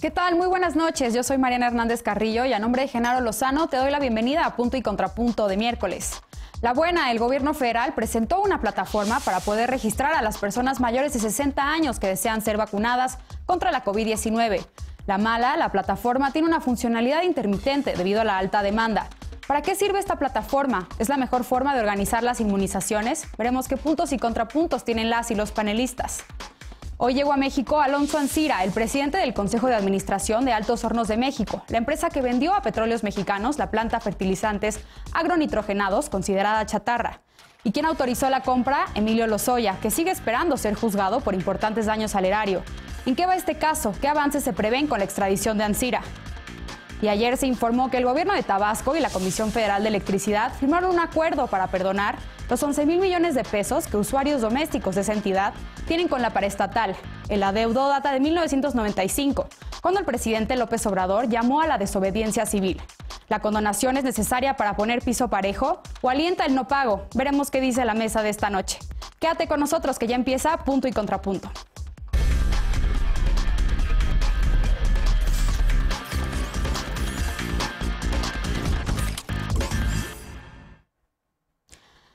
¿Qué tal? Muy buenas noches. Yo soy Mariana Hernández Carrillo y a nombre de Genaro Lozano te doy la bienvenida a Punto y Contrapunto de miércoles. La buena, el gobierno federal presentó una plataforma para poder registrar a las personas mayores de 60 años que desean ser vacunadas contra la COVID-19. La mala, la plataforma tiene una funcionalidad intermitente debido a la alta demanda. ¿Para qué sirve esta plataforma? ¿Es la mejor forma de organizar las inmunizaciones? Veremos qué puntos y contrapuntos tienen las y los panelistas. Hoy llegó a México Alonso Ancira, el presidente del Consejo de Administración de Altos Hornos de México, la empresa que vendió a Petróleos Mexicanos la planta fertilizantes agronitrogenados considerada chatarra. ¿Y quién autorizó la compra? Emilio Lozoya, que sigue esperando ser juzgado por importantes daños al erario. ¿En qué va este caso? ¿Qué avances se prevén con la extradición de Ancira? Y ayer se informó que el gobierno de Tabasco y la Comisión Federal de Electricidad firmaron un acuerdo para perdonar los 11,000 millones de pesos que usuarios domésticos de esa entidad tienen con la paraestatal. El adeudo data de 1995, cuando el presidente López Obrador llamó a la desobediencia civil. ¿La condonación es necesaria para poner piso parejo o alienta el no pago? Veremos qué dice la mesa de esta noche. Quédate con nosotros que ya empieza Punto y Contrapunto.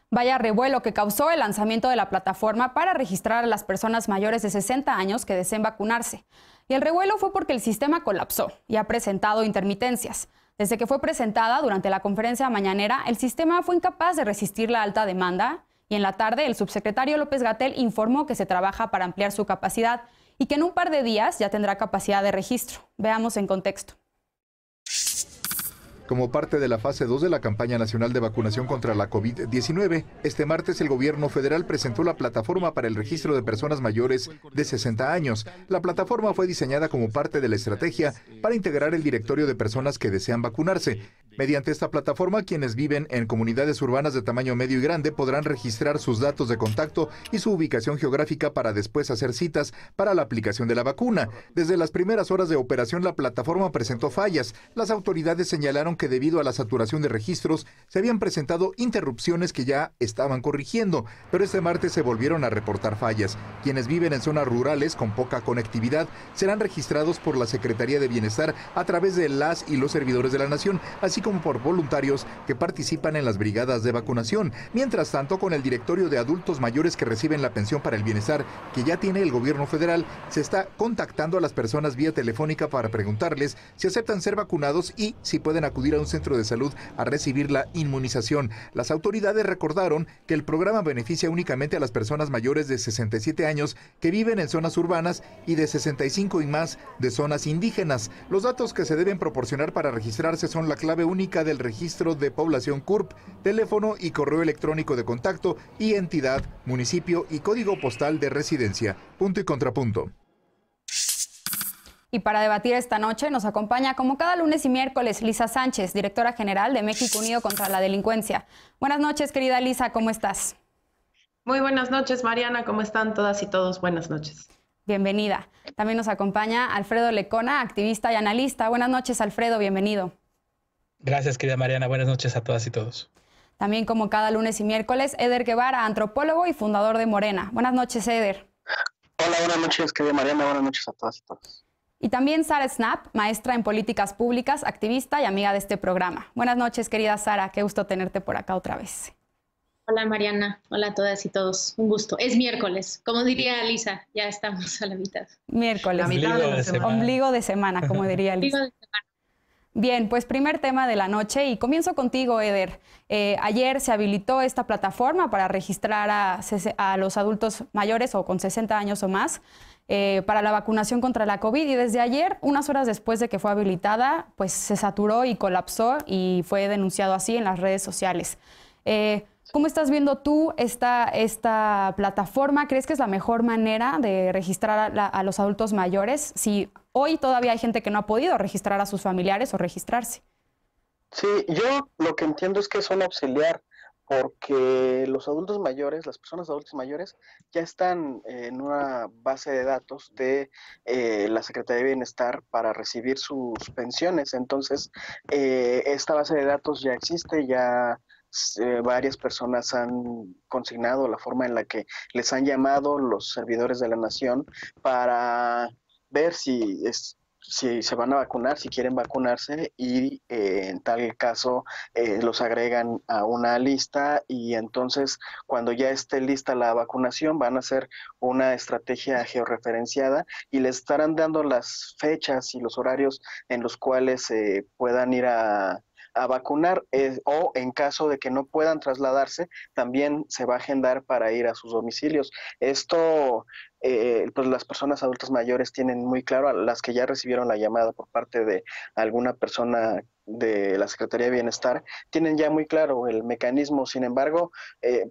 Vaya revuelo que causó el lanzamiento de la plataforma para registrar a las personas mayores de 60 años que deseen vacunarse. Y el revuelo fue porque el sistema colapsó y ha presentado intermitencias. Desde que fue presentada durante la conferencia mañanera, el sistema fue incapaz de resistir la alta demanda y en la tarde el subsecretario López-Gatell informó que se trabaja para ampliar su capacidad y que en un par de días ya tendrá capacidad de registro. Veamos en contexto. Como parte de la fase 2 de la campaña nacional de vacunación contra la COVID-19, este martes el gobierno federal presentó la plataforma para el registro de personas mayores de 60 años. La plataforma fue diseñada como parte de la estrategia para integrar el directorio de personas que desean vacunarse. Mediante esta plataforma, quienes viven en comunidades urbanas de tamaño medio y grande podrán registrar sus datos de contacto y su ubicación geográfica para después hacer citas para la aplicación de la vacuna. Desde las primeras horas de operación, la plataforma presentó fallas. Las autoridades señalaron que debido a la saturación de registros, se habían presentado interrupciones que ya estaban corrigiendo, pero este martes se volvieron a reportar fallas. Quienes viven en zonas rurales con poca conectividad serán registrados por la Secretaría de Bienestar a través de las y los servidores de la Nación, así como por voluntarios que participan en las brigadas de vacunación. Mientras tanto, con el directorio de adultos mayores que reciben la pensión para el bienestar que ya tiene el gobierno federal, se está contactando a las personas vía telefónica para preguntarles si aceptan ser vacunados y si pueden acudir a un centro de salud a recibir la inmunización. Las autoridades recordaron que el programa beneficia únicamente a las personas mayores de 67 años que viven en zonas urbanas y de 65 y más de zonas indígenas. Los datos que se deben proporcionar para registrarse son la clave única del registro de población CURP, teléfono y correo electrónico de contacto y entidad, municipio y código postal de residencia. Punto y contrapunto. Y para debatir esta noche nos acompaña como cada lunes y miércoles Lisa Sánchez, directora general de México Unido contra la Delincuencia. Buenas noches, querida Lisa, ¿cómo estás? Muy buenas noches, Mariana, ¿cómo están todas y todos? Buenas noches. Bienvenida. También nos acompaña Alfredo Lecona, activista y analista. Buenas noches, Alfredo, bienvenido. Gracias, querida Mariana. Buenas noches a todas y todos. También como cada lunes y miércoles, Eder Guevara, antropólogo y fundador de Morena. Buenas noches, Eder. Hola, buenas noches, querida Mariana. Buenas noches a todas y todos. Y también Sara Snap, maestra en políticas públicas, activista y amiga de este programa. Buenas noches, querida Sara. Qué gusto tenerte por acá otra vez. Hola, Mariana. Hola a todas y todos. Un gusto. Es miércoles. Como diría Lisa, ya estamos a la mitad. Miércoles. La mitad de la semana. Ombligo de semana, como diría Lisa. Ombligo de semana. Bien, pues primer tema de la noche y comienzo contigo, Eder. Ayer se habilitó esta plataforma para registrar a los adultos mayores o con 60 años o más para la vacunación contra la COVID y desde ayer, unas horas después de que fue habilitada, pues se saturó y colapsó y fue denunciado así en las redes sociales. ¿Cómo estás viendo tú esta plataforma? ¿Crees que es la mejor manera de registrar a los adultos mayores? Si hoy todavía hay gente que no ha podido registrar a sus familiares o registrarse. Sí, yo lo que entiendo es que es un auxiliar porque los adultos mayores, las personas adultas mayores, ya están en una base de datos de la Secretaría de Bienestar para recibir sus pensiones. Entonces, esta base de datos ya existe, ya varias personas han consignado la forma en la que les han llamado los servidores de la nación para ver si si se van a vacunar, si quieren vacunarse, y en tal caso los agregan a una lista, y entonces cuando ya esté lista la vacunación van a hacer una estrategia georreferenciada y les estarán dando las fechas y los horarios en los cuales puedan ir a vacunar, o en caso de que no puedan trasladarse, también se va a agendar para ir a sus domicilios. Esto, pues las personas adultas mayores tienen muy claro, a las que ya recibieron la llamada por parte de alguna persona de la Secretaría de Bienestar, tienen ya muy claro el mecanismo. Sin embargo,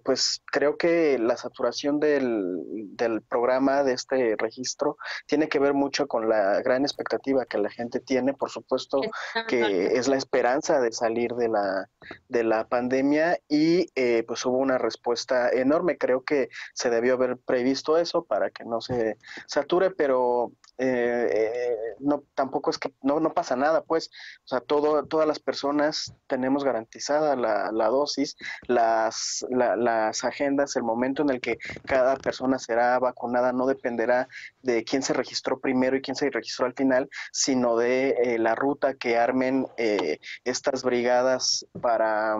pues creo que la saturación del programa, de este registro, tiene que ver mucho con la gran expectativa que la gente tiene, por supuesto, que es la esperanza de salir de la pandemia, y pues hubo una respuesta enorme. Creo que se debió haber previsto eso para que no se sature, pero no, tampoco es que no pasa nada, pues. O sea, todas las personas tenemos garantizada la dosis, las agendas. El momento en el que cada persona será vacunada no dependerá de quién se registró primero y quién se registró al final, sino de la ruta que armen estas brigadas para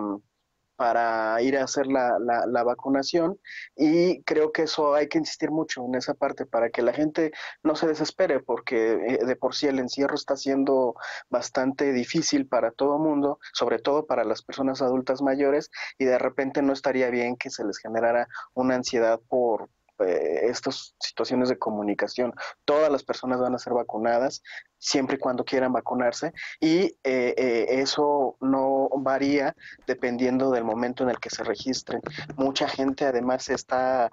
ir a hacer la vacunación. Y creo que eso hay que insistir mucho en esa parte para que la gente no se desespere, porque de por sí el encierro está siendo bastante difícil para todo mundo, sobre todo para las personas adultas mayores, y de repente no estaría bien que se les generara una ansiedad por estas situaciones de comunicación. Todas las personas van a ser vacunadas siempre y cuando quieran vacunarse, y eso no varía dependiendo del momento en el que se registren. Mucha gente además está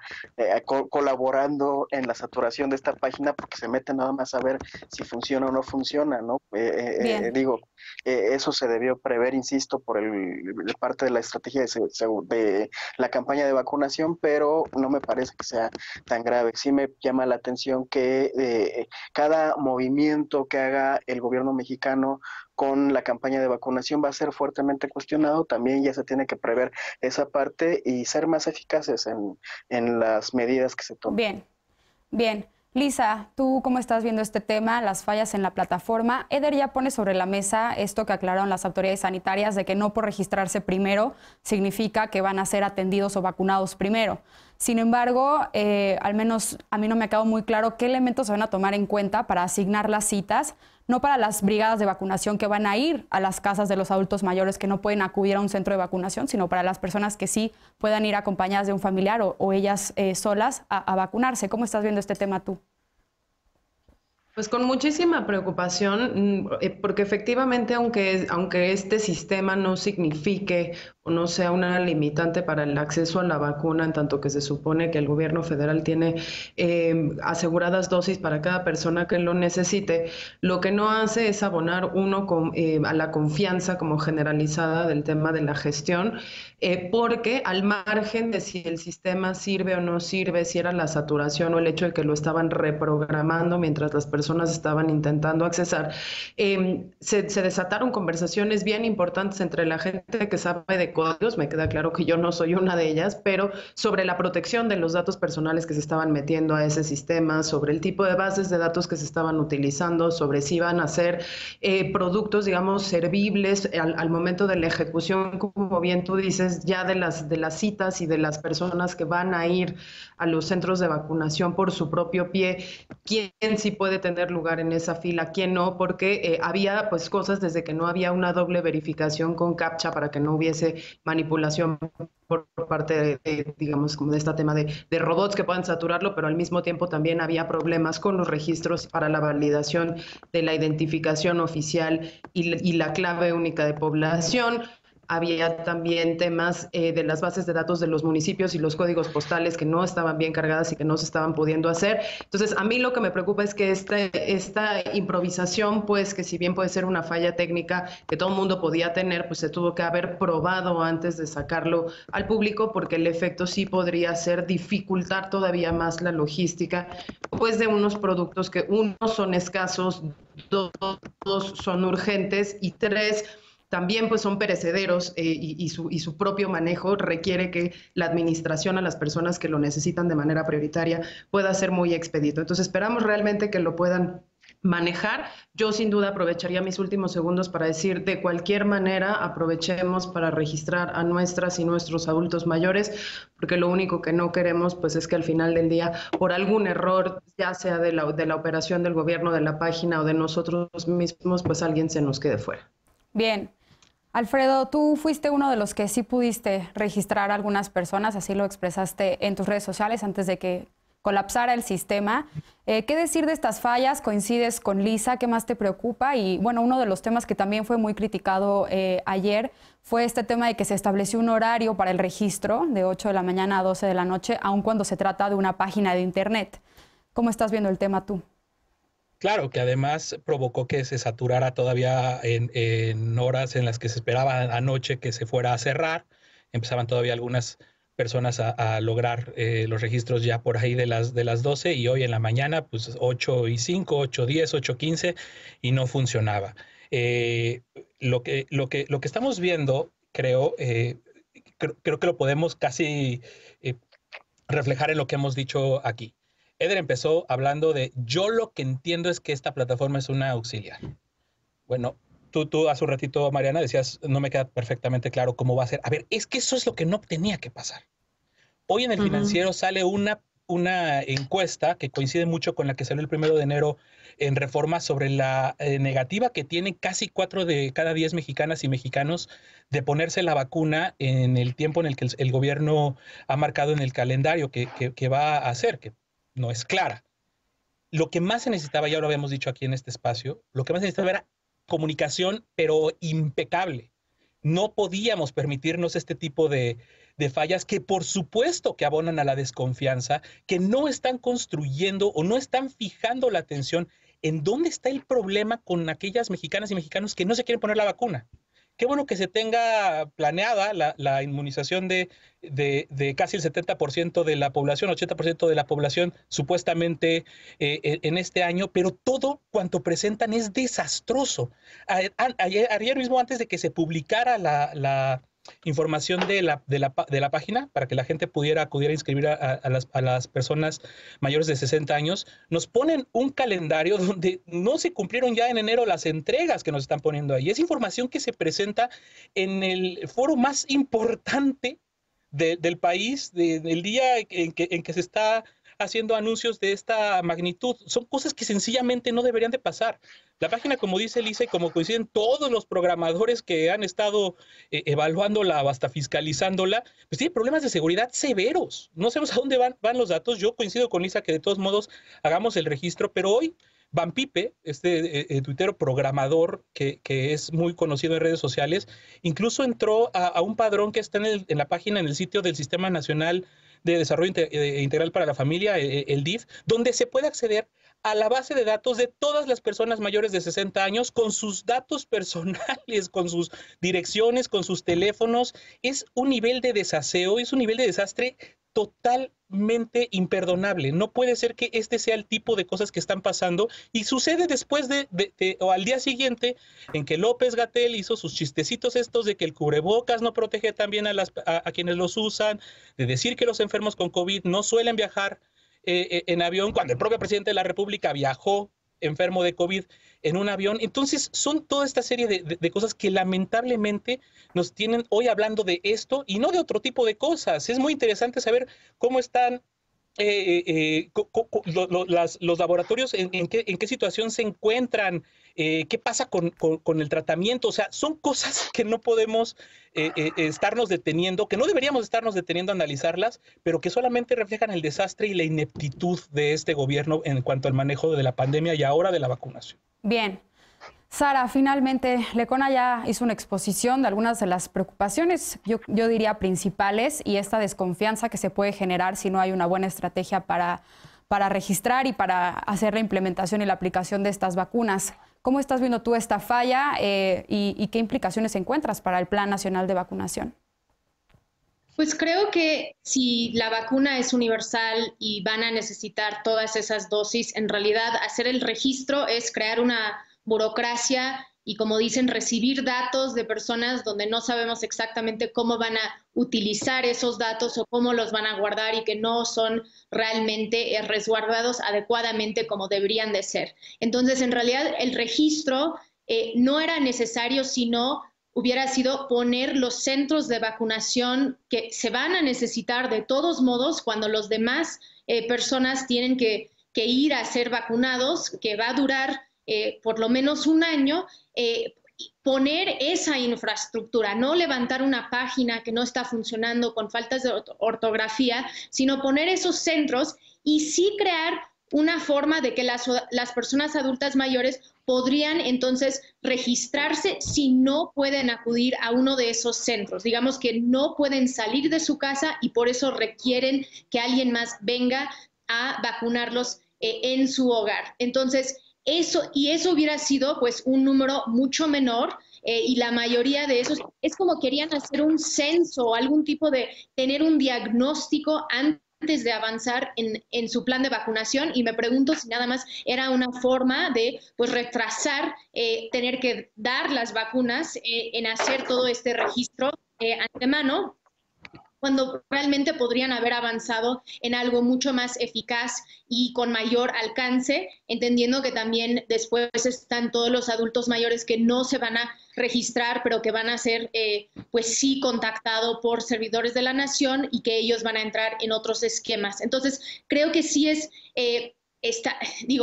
colaborando en la saturación de esta página porque se mete nada más a ver si funciona o no funciona, ¿no? Digo, eso se debió prever, insisto, por parte de la estrategia de la campaña de vacunación, pero no me parece que sea tan grave. Sí me llama la atención que cada movimiento que haga el gobierno mexicano con la campaña de vacunación va a ser fuertemente cuestionado. También ya se tiene que prever esa parte y ser más eficaces en las medidas que se tomen. Bien. Lisa, ¿tú cómo estás viendo este tema, las fallas en la plataforma? Eder ya pone sobre la mesa esto que aclararon las autoridades sanitarias, de que no por registrarse primero significa que van a ser atendidos o vacunados primero. Sin embargo, al menos a mí no me ha quedado muy claro qué elementos se van a tomar en cuenta para asignar las citas, no para las brigadas de vacunación que van a ir a las casas de los adultos mayores que no pueden acudir a un centro de vacunación, sino para las personas que sí puedan ir acompañadas de un familiar o ellas solas a vacunarse. ¿Cómo estás viendo este tema tú? Pues con muchísima preocupación, porque efectivamente, aunque este sistema no signifique o no sea una limitante para el acceso a la vacuna, en tanto que se supone que el gobierno federal tiene aseguradas dosis para cada persona que lo necesite, lo que no hace es abonar a la confianza como generalizada del tema de la gestión, porque al margen de si el sistema sirve o no sirve, si era la saturación o el hecho de que lo estaban reprogramando mientras las personas estaban intentando accesar, se desataron conversaciones bien importantes entre la gente que sabe de códigos. Me queda claro que yo no soy una de ellas, pero sobre la protección de los datos personales que se estaban metiendo a ese sistema, sobre el tipo de bases de datos que se estaban utilizando, sobre si iban a ser productos, digamos, servibles al momento de la ejecución, como bien tú dices, ya de las citas y de las personas que van a ir a los centros de vacunación por su propio pie, quién sí puede tener lugar en esa fila, quién no, porque había pues cosas desde que no había una doble verificación con CAPTCHA para que no hubiese manipulación por parte digamos, como de este tema de robots que puedan saturarlo, pero al mismo tiempo también había problemas con los registros para la validación de la identificación oficial y la clave única de población. Había también temas de las bases de datos de los municipios y los códigos postales que no estaban bien cargadas y que no se estaban pudiendo hacer. Entonces, a mí lo que me preocupa es que esta improvisación, pues que si bien puede ser una falla técnica que todo el mundo podía tener, pues se tuvo que haber probado antes de sacarlo al público, porque el efecto sí podría ser dificultar todavía más la logística, pues de unos productos que uno son escasos, dos son urgentes y tres también pues son perecederos, y su propio manejo requiere que la administración a las personas que lo necesitan de manera prioritaria pueda ser muy expedito. Entonces esperamos realmente que lo puedan manejar. Yo sin duda aprovecharía mis últimos segundos para decir, de cualquier manera, aprovechemos para registrar a nuestras y nuestros adultos mayores, porque lo único que no queremos pues es que al final del día, por algún error, ya sea de la operación del gobierno, de la página o de nosotros mismos, pues alguien se nos quede fuera. Bien. Alfredo, tú fuiste uno de los que sí pudiste registrar a algunas personas, así lo expresaste en tus redes sociales antes de que colapsara el sistema. ¿Qué decir de estas fallas? ¿Coincides con Lisa? ¿Qué más te preocupa? Y bueno, uno de los temas que también fue muy criticado ayer fue este tema de que se estableció un horario para el registro de 8 de la mañana a 12 de la noche, aun cuando se trata de una página de internet. ¿Cómo estás viendo el tema tú? Claro, que además provocó que se saturara todavía en horas en las que se esperaba anoche que se fuera a cerrar. Empezaban todavía algunas personas a lograr los registros ya por ahí de las 12, y hoy en la mañana pues 8:05, 8:10, 8:15 y no funcionaba. Lo que estamos viendo, creo que lo podemos casi reflejar en lo que hemos dicho aquí. Eder empezó hablando de, yo lo que entiendo es que esta plataforma es una auxiliar. Bueno, tú hace un ratito, Mariana, decías, no me queda perfectamente claro cómo va a ser. A ver, es que eso es lo que no tenía que pasar. Hoy en el Financiero sale una encuesta que coincide mucho con la que salió el 1 de enero en Reforma sobre la negativa que tienen casi 4 de cada 10 mexicanas y mexicanos de ponerse la vacuna en el tiempo en el que el gobierno ha marcado en el calendario que va a hacer, que no es clara. Lo que más se necesitaba, ya lo habíamos dicho aquí en este espacio, lo que más se necesitaba era comunicación, pero impecable. No podíamos permitirnos este tipo de fallas que por supuesto que abonan a la desconfianza, que no están construyendo o no están fijando la atención en dónde está el problema con aquellas mexicanas y mexicanos que no se quieren poner la vacuna. Qué bueno que se tenga planeada la inmunización de casi el 70% de la población, 80% de la población supuestamente en este año, pero todo cuanto presentan es desastroso. Ayer mismo, antes de que se publicara la información de la página para que la gente pudiera inscribir a las personas mayores de 60 años, nos ponen un calendario donde no se cumplieron ya en enero las entregas que nos están poniendo ahí. Es información que se presenta en el foro más importante del país, del día en que se está haciendo anuncios de esta magnitud. Son cosas que sencillamente no deberían de pasar. La página, como dice Lisa y como coinciden todos los programadores que han estado evaluándola o hasta fiscalizándola, pues tiene problemas de seguridad severos. No sabemos a dónde van los datos. Yo coincido con Lisa que de todos modos hagamos el registro, pero hoy Van Pipe, tuitero programador que es muy conocido en redes sociales, incluso entró a un padrón que está en la página, en el sitio del Sistema Nacional de Desarrollo Integral para la Familia, el DIF, donde se puede acceder a la base de datos de todas las personas mayores de 60 años con sus datos personales, con sus direcciones, con sus teléfonos. Es un nivel de desaseo, es un nivel de desastre totalmente imperdonable. No puede ser que este sea el tipo de cosas que están pasando y sucede después o al día siguiente en que López-Gatell hizo sus chistecitos estos de que el cubrebocas no protege tan bien a quienes los usan, de decir que los enfermos con COVID no suelen viajar en avión, cuando el propio presidente de la República viajó enfermo de COVID en un avión. Entonces son toda esta serie de cosas que lamentablemente nos tienen hoy hablando de esto y no de otro tipo de cosas. Es muy interesante saber cómo están los laboratorios, en qué situación se encuentran, qué pasa con el tratamiento. O sea, son cosas que no podemos estarnos deteniendo, que no deberíamos estarnos deteniendo a analizarlas, pero que solamente reflejan el desastre y la ineptitud de este gobierno en cuanto al manejo de la pandemia y ahora de la vacunación. Bien. Sara, finalmente, Lecona ya hizo una exposición de algunas de las preocupaciones, yo diría principales, y esta desconfianza que se puede generar si no hay una buena estrategia para registrar y para hacer la implementación y la aplicación de estas vacunas. ¿Cómo estás viendo tú esta falla y qué implicaciones encuentras para el Plan Nacional de Vacunación? Pues creo que si la vacuna es universal y van a necesitar todas esas dosis, en realidad hacer el registro es crear una burocracia y, como dicen, recibir datos de personas donde no sabemos exactamente cómo van a utilizar esos datos o cómo los van a guardar y que no son realmente resguardados adecuadamente como deberían de ser. Entonces, en realidad, el registro no era necesario, sino hubiera sido poner los centros de vacunación que se van a necesitar de todos modos cuando los demás personas tienen que ir a ser vacunados, que va a durar por lo menos un año, poner esa infraestructura, no levantar una página que no está funcionando con faltas de ortografía, sino poner esos centros y sí crear una forma de que las personas adultas mayores podrían entonces registrarse si no pueden acudir a uno de esos centros. Digamos que no pueden salir de su casa y por eso requieren que alguien más venga a vacunarlos en su hogar. Entonces, eso hubiera sido pues un número mucho menor y la mayoría de esos es como querían hacer un censo o algún tipo de tener un diagnóstico antes de avanzar en su plan de vacunación, y me pregunto si nada más era una forma de pues retrasar, tener que dar las vacunas en hacer todo este registro antemano, cuando realmente podrían haber avanzado en algo mucho más eficaz y con mayor alcance, entendiendo que también después están todos los adultos mayores que no se van a registrar, pero que van a ser, pues sí, contactados por servidores de la nación y que ellos van a entrar en otros esquemas. Entonces, creo que sí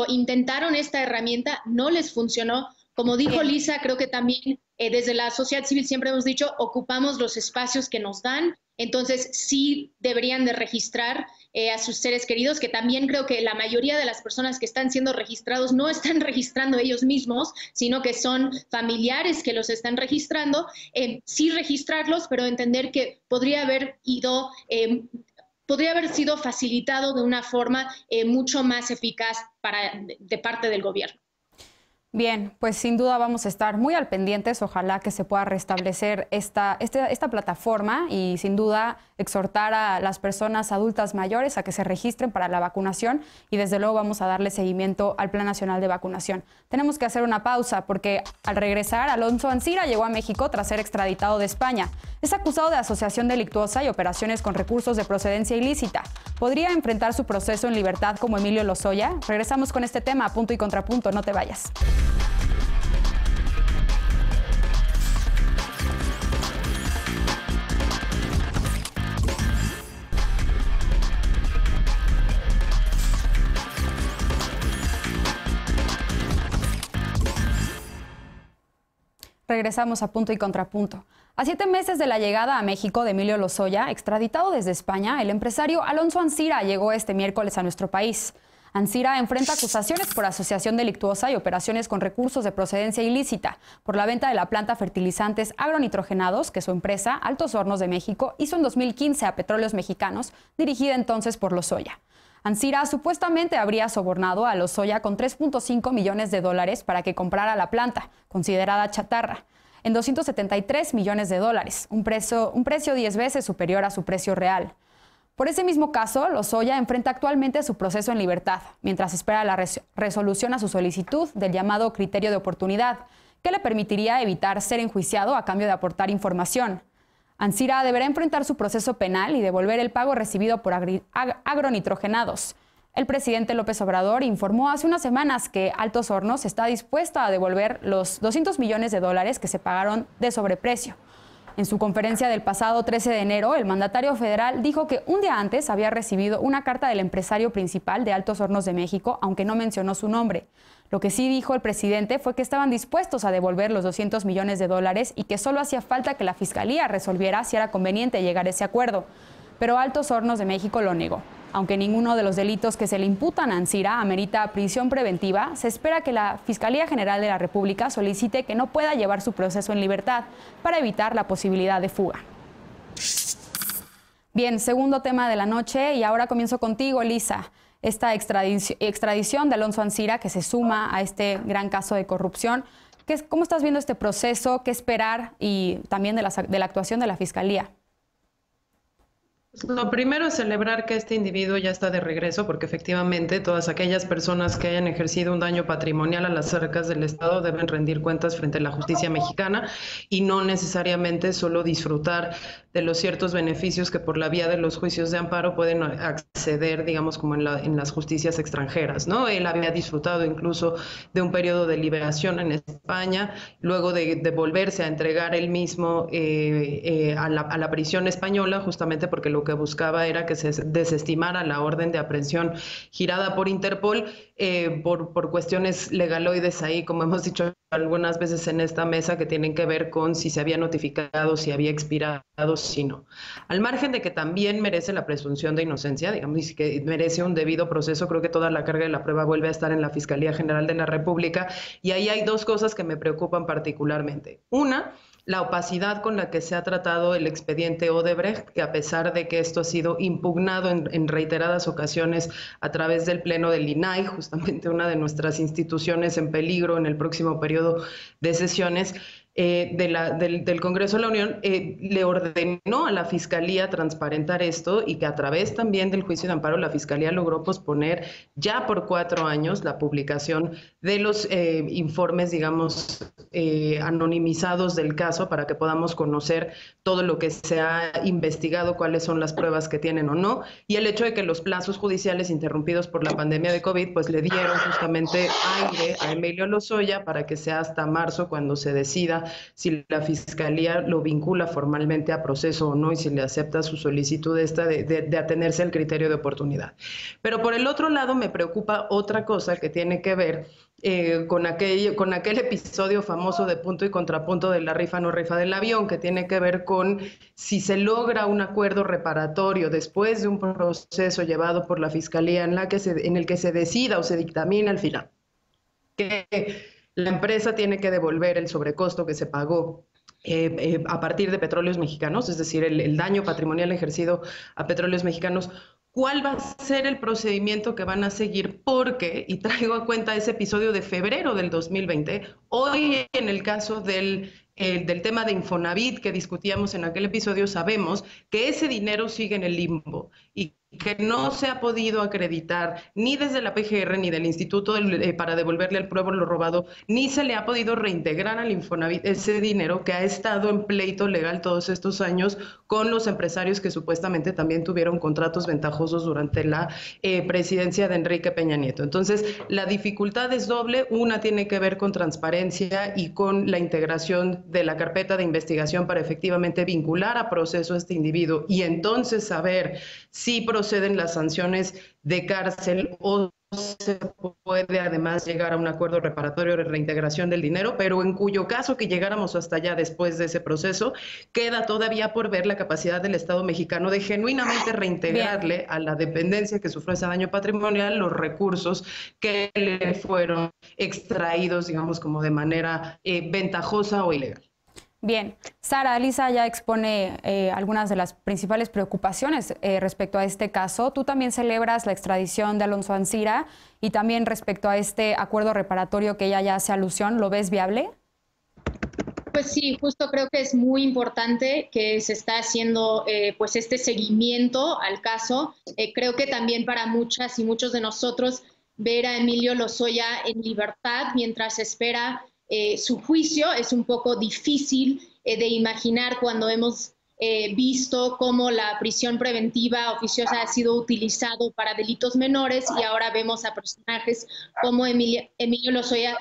intentaron esta herramienta, no les funcionó. Como dijo Lisa, creo que también desde la sociedad civil siempre hemos dicho, ocupamos los espacios que nos dan, entonces sí deberían de registrar a sus seres queridos, que también creo que la mayoría de las personas que están siendo registrados no están registrando ellos mismos, sino que son familiares que los están registrando. Sí registrarlos, pero entender que podría haber sido facilitado de una forma mucho más eficaz de parte del gobierno. Bien, pues sin duda vamos a estar muy al pendientes. Ojalá que se pueda restablecer esta plataforma y sin duda exhortar a las personas adultas mayores a que se registren para la vacunación y desde luego vamos a darle seguimiento al Plan Nacional de Vacunación. Tenemos que hacer una pausa porque al regresar Alonso Ancira llegó a México tras ser extraditado de España. Es acusado de asociación delictuosa y operaciones con recursos de procedencia ilícita. ¿Podría enfrentar su proceso en libertad como Emilio Lozoya? Regresamos con este tema a Punto y Contrapunto. No te vayas. Regresamos a Punto y Contrapunto. A 7 meses de la llegada a México de Emilio Lozoya, extraditado desde España, el empresario Alonso Ancira llegó este miércoles a nuestro país. Ancira enfrenta acusaciones por asociación delictuosa y operaciones con recursos de procedencia ilícita por la venta de la planta fertilizantes agronitrogenados que su empresa, Altos Hornos de México, hizo en 2015 a Petróleos Mexicanos, dirigida entonces por Lozoya. Ancira supuestamente habría sobornado a Lozoya con $3.5 millones para que comprara la planta, considerada chatarra, en $273 millones, un precio 10 veces superior a su precio real. Por ese mismo caso, Lozoya enfrenta actualmente su proceso en libertad, mientras espera la resolución a su solicitud del llamado criterio de oportunidad, que le permitiría evitar ser enjuiciado a cambio de aportar información. Ancira deberá enfrentar su proceso penal y devolver el pago recibido por agronitrogenados. El presidente López Obrador informó hace unas semanas que Altos Hornos está dispuesta a devolver los $200 millones que se pagaron de sobreprecio. En su conferencia del pasado 13 de enero, el mandatario federal dijo que un día antes había recibido una carta del empresario principal de Altos Hornos de México, aunque no mencionó su nombre. Lo que sí dijo el presidente fue que estaban dispuestos a devolver los $200 millones y que solo hacía falta que la Fiscalía resolviera si era conveniente llegar a ese acuerdo. Pero Altos Hornos de México lo negó. Aunque ninguno de los delitos que se le imputan a Ancira amerita prisión preventiva, se espera que la Fiscalía General de la República solicite que no pueda llevar su proceso en libertad para evitar la posibilidad de fuga. Bien, segundo tema de la noche y ahora comienzo contigo, Lisa. Esta extradición de Alonso Ancira que se suma a este gran caso de corrupción. ¿Cómo estás viendo este proceso? ¿Qué esperar? Y también de la actuación de la Fiscalía. Lo primero es celebrar que este individuo ya está de regreso, porque efectivamente todas aquellas personas que hayan ejercido un daño patrimonial a las arcas del Estado deben rendir cuentas frente a la justicia mexicana y no necesariamente solo disfrutar de los ciertos beneficios que por la vía de los juicios de amparo pueden acceder, digamos, como en las justicias extranjeras, ¿no? Él había disfrutado incluso de un periodo de liberación en España, luego de volverse a entregar él mismo a la prisión española, justamente porque lo que buscaba era que se desestimara la orden de aprehensión girada por Interpol por cuestiones legaloides ahí, como hemos dicho algunas veces en esta mesa, que tienen que ver con si se había notificado, si había expirado, si no. Al margen de que también merece la presunción de inocencia, digamos, que merece un debido proceso, creo que toda la carga de la prueba vuelve a estar en la Fiscalía General de la República, y ahí hay dos cosas que me preocupan particularmente. Una, la opacidad con la que se ha tratado el expediente Odebrecht, que a pesar de que esto ha sido impugnado en reiteradas ocasiones a través del Pleno del INAI, justamente una de nuestras instituciones en peligro en el próximo periodo de sesiones, del Congreso de la Unión, le ordenó a la Fiscalía transparentar esto, y que a través también del juicio de amparo la Fiscalía logró posponer ya por 4 años la publicación de los informes, digamos, anonimizados del caso, para que podamos conocer todo lo que se ha investigado, cuáles son las pruebas que tienen o no, y el hecho de que los plazos judiciales interrumpidos por la pandemia de COVID pues le dieron justamente aire a Emilio Lozoya para que sea hasta marzo cuando se decida si la Fiscalía lo vincula formalmente a proceso o no, y si le acepta su solicitud de atenerse al criterio de oportunidad. Pero por el otro lado me preocupa otra cosa que tiene que ver con aquel episodio famoso de punto y contrapunto de la rifa no rifa del avión, que tiene que ver con si se logra un acuerdo reparatorio después de un proceso llevado por la Fiscalía en el que se decida o se dictamina al final que la empresa tiene que devolver el sobrecosto que se pagó a partir de Petróleos Mexicanos, es decir, el daño patrimonial ejercido a Petróleos Mexicanos. ¿Cuál va a ser el procedimiento que van a seguir? Porque, y traigo a cuenta ese episodio de febrero del 2020, hoy en el caso del tema de Infonavit que discutíamos en aquel episodio, sabemos que ese dinero sigue en el limbo y que no se ha podido acreditar ni desde la PGR ni del Instituto para devolverle al pueblo lo robado, ni se le ha podido reintegrar al Infonavit ese dinero que ha estado en pleito legal todos estos años con los empresarios que supuestamente también tuvieron contratos ventajosos durante la presidencia de Enrique Peña Nieto. Entonces, la dificultad es doble. Una tiene que ver con transparencia y con la integración de la carpeta de investigación para efectivamente vincular a proceso a este individuo y entonces saber si proceden las sanciones de cárcel o se puede además llegar a un acuerdo reparatorio de reintegración del dinero, pero en cuyo caso que llegáramos hasta allá después de ese proceso, queda todavía por ver la capacidad del Estado mexicano de genuinamente reintegrarle a la dependencia que sufrió ese daño patrimonial los recursos que le fueron extraídos, digamos, como de manera ventajosa o ilegal. Bien, Sara, Lisa ya expone algunas de las principales preocupaciones respecto a este caso. Tú también celebras la extradición de Alonso Ancira y también respecto a este acuerdo reparatorio que ella ya hace alusión, ¿lo ves viable? Pues sí, justo creo que es muy importante que se está haciendo pues este seguimiento al caso. Creo que también para muchas y muchos de nosotros ver a Emilio Lozoya en libertad mientras espera su juicio es un poco difícil de imaginar cuando hemos visto cómo la prisión preventiva oficiosa ha sido utilizado para delitos menores y ahora vemos a personajes como Emilio Lozoya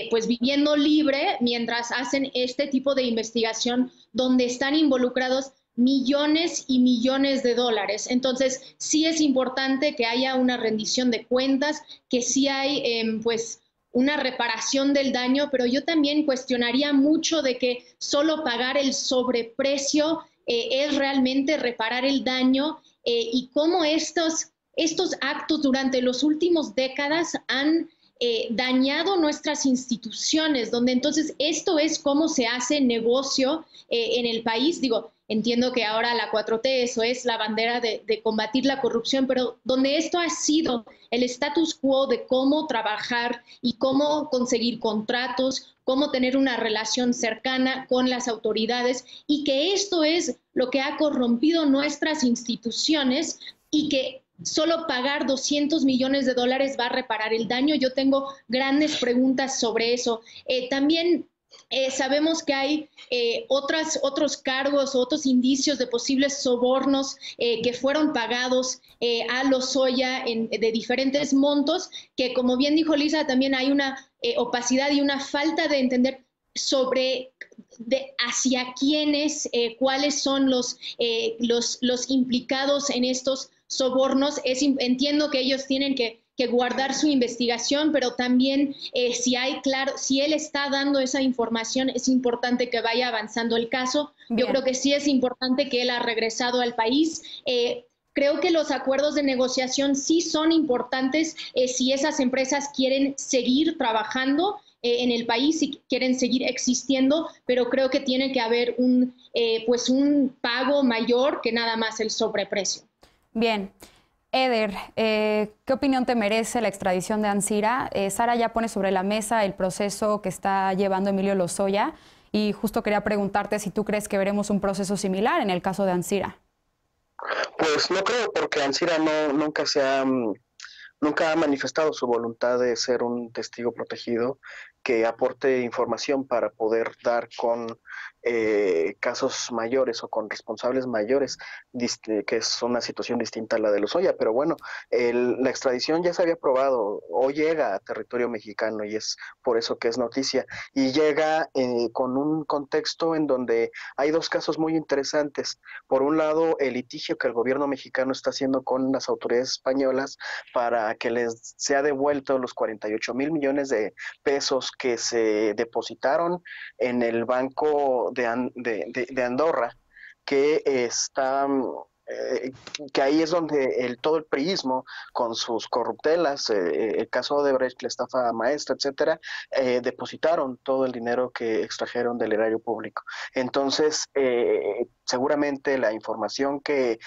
pues viviendo libre mientras hacen este tipo de investigación donde están involucrados millones y millones de dólares. Entonces sí es importante que haya una rendición de cuentas, que sí hay pues una reparación del daño, pero yo también cuestionaría mucho de que solo pagar el sobreprecio es realmente reparar el daño y cómo estos actos durante las últimas décadas han dañado nuestras instituciones, donde entonces esto es cómo se hace negocio en el país. Digo, entiendo que ahora la 4T, eso es la bandera de combatir la corrupción, pero donde esto ha sido el status quo de cómo trabajar y cómo conseguir contratos, cómo tener una relación cercana con las autoridades, y que esto es lo que ha corrompido nuestras instituciones, y que solo pagar $200 millones va a reparar el daño. Yo tengo grandes preguntas sobre eso. También sabemos que hay otros cargos, otros indicios de posibles sobornos que fueron pagados a Lozoya de diferentes montos, que como bien dijo Lisa, también hay una opacidad y una falta de entender sobre hacia quiénes, cuáles son los implicados en estos sobornos. Entiendo que ellos tienen que guardar su investigación, pero también si él está dando esa información, es importante que vaya avanzando el caso. Bien. Yo creo que sí es importante que él ha regresado al país. Creo que los acuerdos de negociación sí son importantes si esas empresas quieren seguir trabajando en el país, si quieren seguir existiendo, pero creo que tiene que haber un pago mayor que nada más el sobreprecio. Bien. Eder, ¿qué opinión te merece la extradición de Ancira? Sara ya pone sobre la mesa el proceso que está llevando Emilio Lozoya, y justo quería preguntarte si tú crees que veremos un proceso similar en el caso de Ancira. Pues no creo, porque Ancira nunca ha manifestado su voluntad de ser un testigo protegido que aporte información para poder dar con casos mayores o con responsables mayores, que es una situación distinta a la de Lozoya. Pero bueno, la extradición ya se había aprobado, o llega a territorio mexicano, y es por eso que es noticia, y llega con un contexto en donde hay dos casos muy interesantes. Por un lado, el litigio que el gobierno mexicano está haciendo con las autoridades españolas para que les sea devuelto los 48,000 millones de pesos que se depositaron en el Banco de Andorra, que está que ahí es donde todo el priismo con sus corruptelas, el caso de Odebrecht, la estafa maestra, etcétera, depositaron todo el dinero que extrajeron del erario público. Entonces, seguramente la información que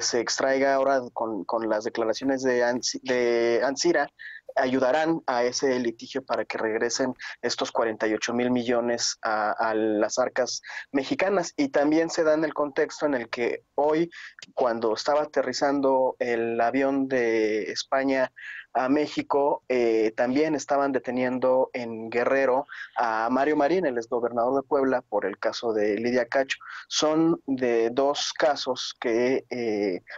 se extraiga ahora con las declaraciones de Ancira ayudarán a ese litigio para que regresen estos 48,000 millones a las arcas mexicanas. Y también se da en el contexto en el que hoy, cuando estaba aterrizando el avión de España a México, también estaban deteniendo en Guerrero a Mario Marín, el exgobernador de Puebla, por el caso de Lidia Cacho. Son de dos casos que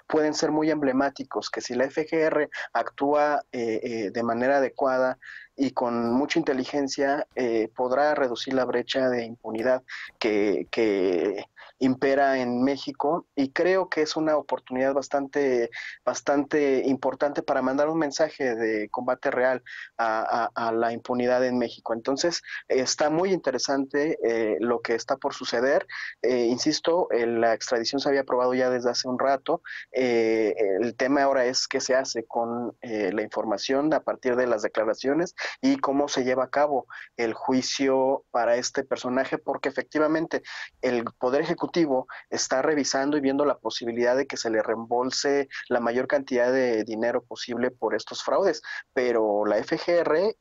pueden ser muy emblemáticos, que si la FGR actúa de manera adecuada y con mucha inteligencia, podrá reducir la brecha de impunidad que impera en México, y creo que es una oportunidad bastante importante para mandar un mensaje de combate real a la impunidad en México. Entonces, está muy interesante lo que está por suceder. Insisto, la extradición se había aprobado ya desde hace un rato. El tema ahora es qué se hace con la información a partir de las declaraciones y cómo se lleva a cabo el juicio para este personaje, porque efectivamente el Poder Ejecutivo está revisando y viendo la posibilidad de que se le reembolse la mayor cantidad de dinero posible por estos fraudes, pero la FGR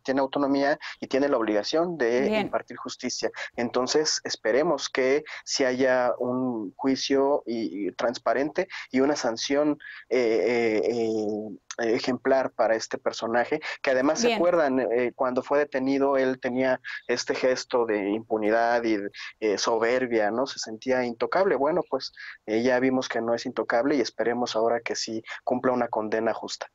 tiene autonomía y tiene la obligación de impartir justicia. Entonces, esperemos que si haya un juicio transparente y una sanción ejemplar para este personaje, que además se acuerdan, cuando fue detenido él tenía este gesto de impunidad y soberbia, ¿no? Se sentía intocable. Bueno, pues ya vimos que no es intocable, y esperemos ahora que sí cumpla una condena justa.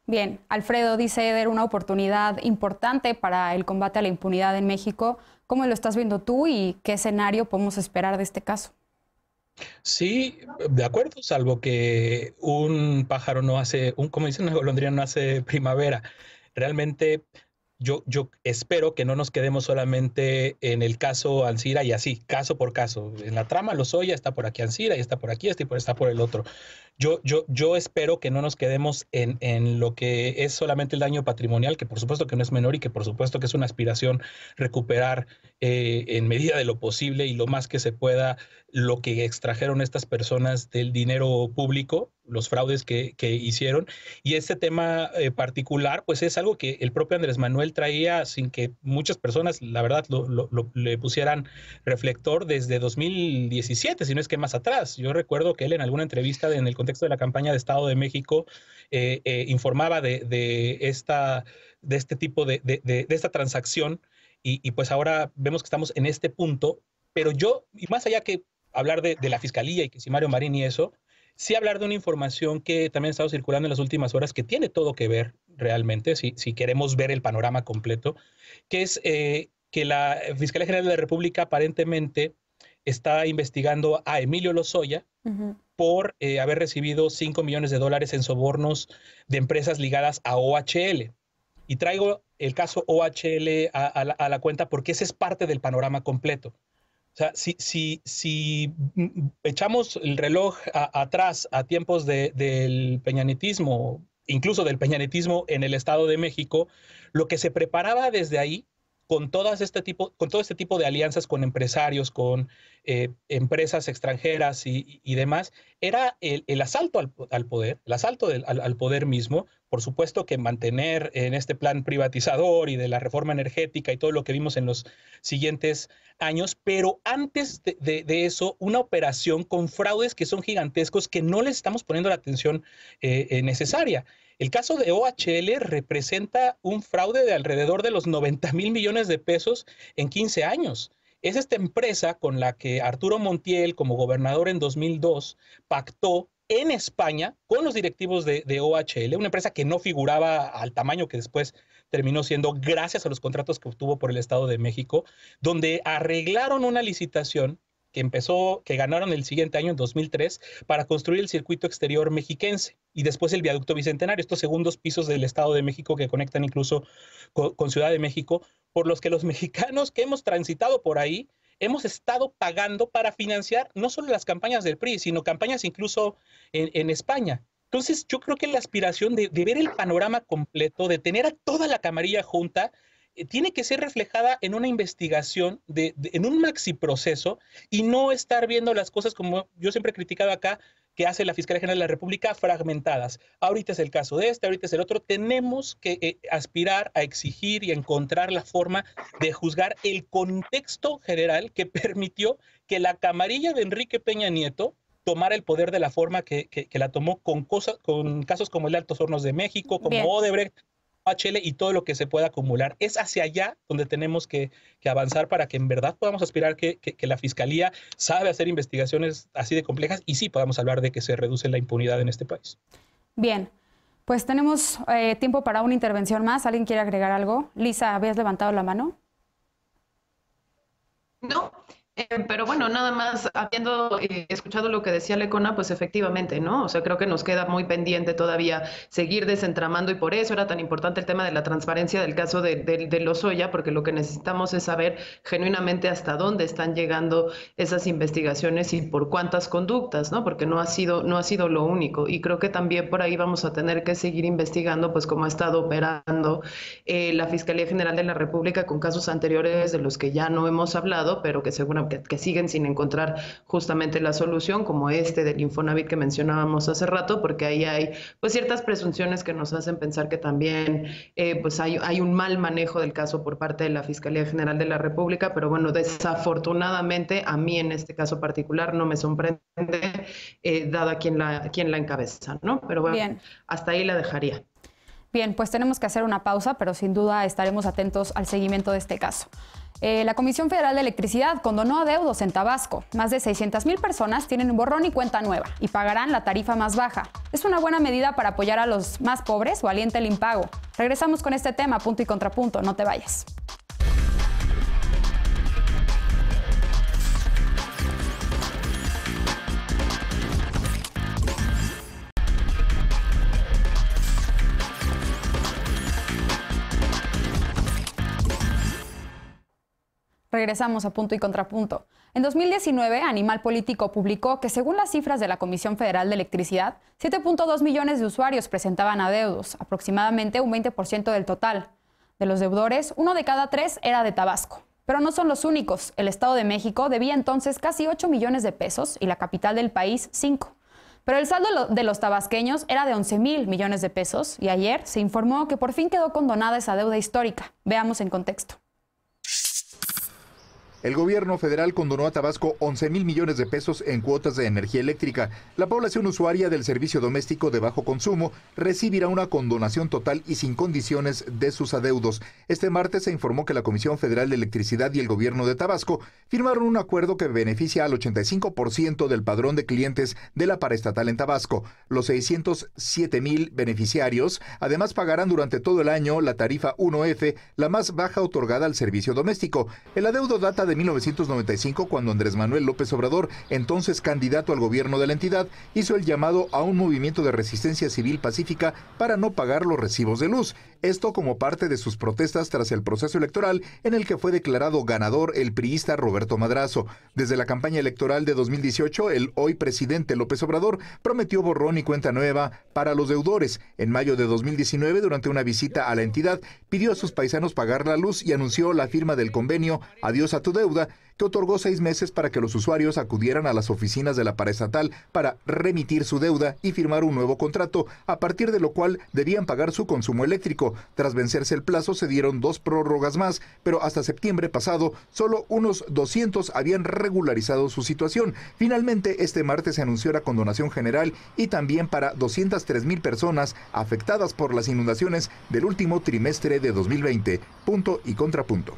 Bien, Alfredo, dice Eder, una oportunidad importante para el combate a la impunidad en México. ¿Cómo lo estás viendo tú y qué escenario podemos esperar de este caso? Sí, de acuerdo, salvo que un pájaro no hace, como dicen, una golondrina no hace primavera. Realmente yo espero que no nos quedemos solamente en el caso Ancira y así, caso por caso. En la trama Lozoya está por aquí Ancira y está por aquí, está por el otro. Yo espero que no nos quedemos en lo que es solamente el daño patrimonial, que por supuesto que no es menor y que por supuesto que es una aspiración recuperar en medida de lo posible y lo más que se pueda lo que extrajeron estas personas del dinero público, los fraudes que hicieron. Y este tema particular, pues es algo que el propio Andrés Manuel traía sin que muchas personas, la verdad, le pusieran reflector desde 2017, si no es que más atrás. Yo recuerdo que él en alguna entrevista en el contexto de la campaña de Estado de México informaba de esta transacción y pues ahora vemos que estamos en este punto, pero yo, y más allá que hablar de la Fiscalía y que si Mario Marín y eso, sí hablar de una información que también ha estado circulando en las últimas horas que tiene todo que ver realmente, si queremos ver el panorama completo, que es que la Fiscalía General de la República aparentemente está investigando a Emilio Lozoya por haber recibido $5 millones en sobornos de empresas ligadas a OHL. Y traigo el caso OHL a la cuenta porque ese es parte del panorama completo. O sea, si echamos el reloj atrás a tiempos del peñanetismo, incluso del peñanetismo en el Estado de México, lo que se preparaba desde ahí con todo este tipo de alianzas con empresarios, con empresas extranjeras y demás, era el asalto al poder, el asalto al poder mismo. Por supuesto que mantener en este plan privatizador y de la reforma energética y todo lo que vimos en los siguientes años, pero antes de eso, una operación con fraudes que son gigantescos que no les estamos poniendo la atención necesaria. El caso de OHL representa un fraude de alrededor de los 90,000 millones de pesos en 15 años. Es esta empresa con la que Arturo Montiel, como gobernador en 2002, pactó en España con los directivos de OHL, una empresa que no figuraba al tamaño que después terminó siendo gracias a los contratos que obtuvo por el Estado de México, donde arreglaron una licitación que ganaron el siguiente año, en 2003, para construir el circuito exterior mexiquense y después el viaducto Bicentenario, estos segundos pisos del Estado de México que conectan incluso con Ciudad de México, por los que los mexicanos que hemos transitado por ahí hemos estado pagando para financiar no solo las campañas del PRI, sino campañas incluso en España. Entonces, yo creo que la aspiración de ver el panorama completo, de tener a toda la camarilla junta, tiene que ser reflejada en una investigación, en un maxi proceso, y no estar viendo las cosas como yo siempre he criticado acá, que hace la Fiscalía General de la República, fragmentadas. Ahorita es el caso de este, ahorita es el otro. Tenemos que aspirar a exigir y a encontrar la forma de juzgar el contexto general que permitió que la camarilla de Enrique Peña Nieto tomara el poder de la forma que la tomó con casos como el de Altos Hornos de México, como Odebrecht, OHL y todo lo que se pueda acumular. Es hacia allá donde tenemos que avanzar para que en verdad podamos aspirar que la Fiscalía sabe hacer investigaciones así de complejas y sí podamos hablar de que se reduce la impunidad en este país. Bien, pues tenemos tiempo para una intervención más. ¿Alguien quiere agregar algo? Lisa, ¿habías levantado la mano? No. Pero bueno, nada más, habiendo escuchado lo que decía Lecona, pues efectivamente, ¿no? O sea, creo que nos queda muy pendiente todavía seguir desentramando y por eso era tan importante el tema de la transparencia del caso de Lozoya, porque lo que necesitamos es saber genuinamente hasta dónde están llegando esas investigaciones y por cuántas conductas, ¿no? Porque no ha sido lo único. Y creo que también por ahí vamos a tener que seguir investigando, pues cómo ha estado operando la Fiscalía General de la República con casos anteriores de los que ya no hemos hablado, pero que seguramente que siguen sin encontrar justamente la solución, como este del Infonavit que mencionábamos hace rato, porque ahí hay pues ciertas presunciones que nos hacen pensar que también pues hay un mal manejo del caso por parte de la Fiscalía General de la República, pero bueno, desafortunadamente a mí en este caso particular no me sorprende dada quién la encabeza, ¿no? Pero bueno, bien, hasta ahí la dejaría. Bien, pues tenemos que hacer una pausa, pero sin duda estaremos atentos al seguimiento de este caso. La Comisión Federal de Electricidad condonó adeudos en Tabasco. Más de 600,000 personas tienen borrón y cuenta nueva y pagarán la tarifa más baja. ¿Es una buena medida para apoyar a los más pobres o alienta el impago? Regresamos con este tema, punto y contrapunto. No te vayas. Regresamos a Punto y Contrapunto. En 2019, Animal Político publicó que según las cifras de la Comisión Federal de Electricidad, 7.2 millones de usuarios presentaban adeudos, aproximadamente un 20% del total. De los deudores, 1 de cada 3 era de Tabasco. Pero no son los únicos. El Estado de México debía entonces casi 8 millones de pesos y la capital del país 5. Pero el saldo de los tabasqueños era de 11,000 millones de pesos y ayer se informó que por fin quedó condonada esa deuda histórica. Veamos en contexto. El gobierno federal condonó a Tabasco 11,000 millones de pesos en cuotas de energía eléctrica. La población usuaria del servicio doméstico de bajo consumo recibirá una condonación total y sin condiciones de sus adeudos. Este martes se informó que la Comisión Federal de Electricidad y el gobierno de Tabasco firmaron un acuerdo que beneficia al 85% del padrón de clientes de la paraestatal en Tabasco. Los 607,000 beneficiarios además pagarán durante todo el año la tarifa 1F, la más baja otorgada al servicio doméstico. El adeudo data de 1995, cuando Andrés Manuel López Obrador, entonces candidato al gobierno de la entidad, hizo el llamado a un movimiento de resistencia civil pacífica para no pagar los recibos de luz. Esto como parte de sus protestas tras el proceso electoral en el que fue declarado ganador el priista Roberto Madrazo. Desde la campaña electoral de 2018, el hoy presidente López Obrador prometió borrón y cuenta nueva para los deudores. En mayo de 2019, durante una visita a la entidad, pidió a sus paisanos pagar la luz y anunció la firma del convenio Adiós a tu deuda, que otorgó 6 meses para que los usuarios acudieran a las oficinas de la paraestatal para remitir su deuda y firmar un nuevo contrato, a partir de lo cual debían pagar su consumo eléctrico. Tras vencerse el plazo, se dieron 2 prórrogas más, pero hasta septiembre pasado, solo unos 200 habían regularizado su situación. Finalmente, este martes se anunció la condonación general y también para 203,000 personas afectadas por las inundaciones del último trimestre de 2020. Punto y contrapunto.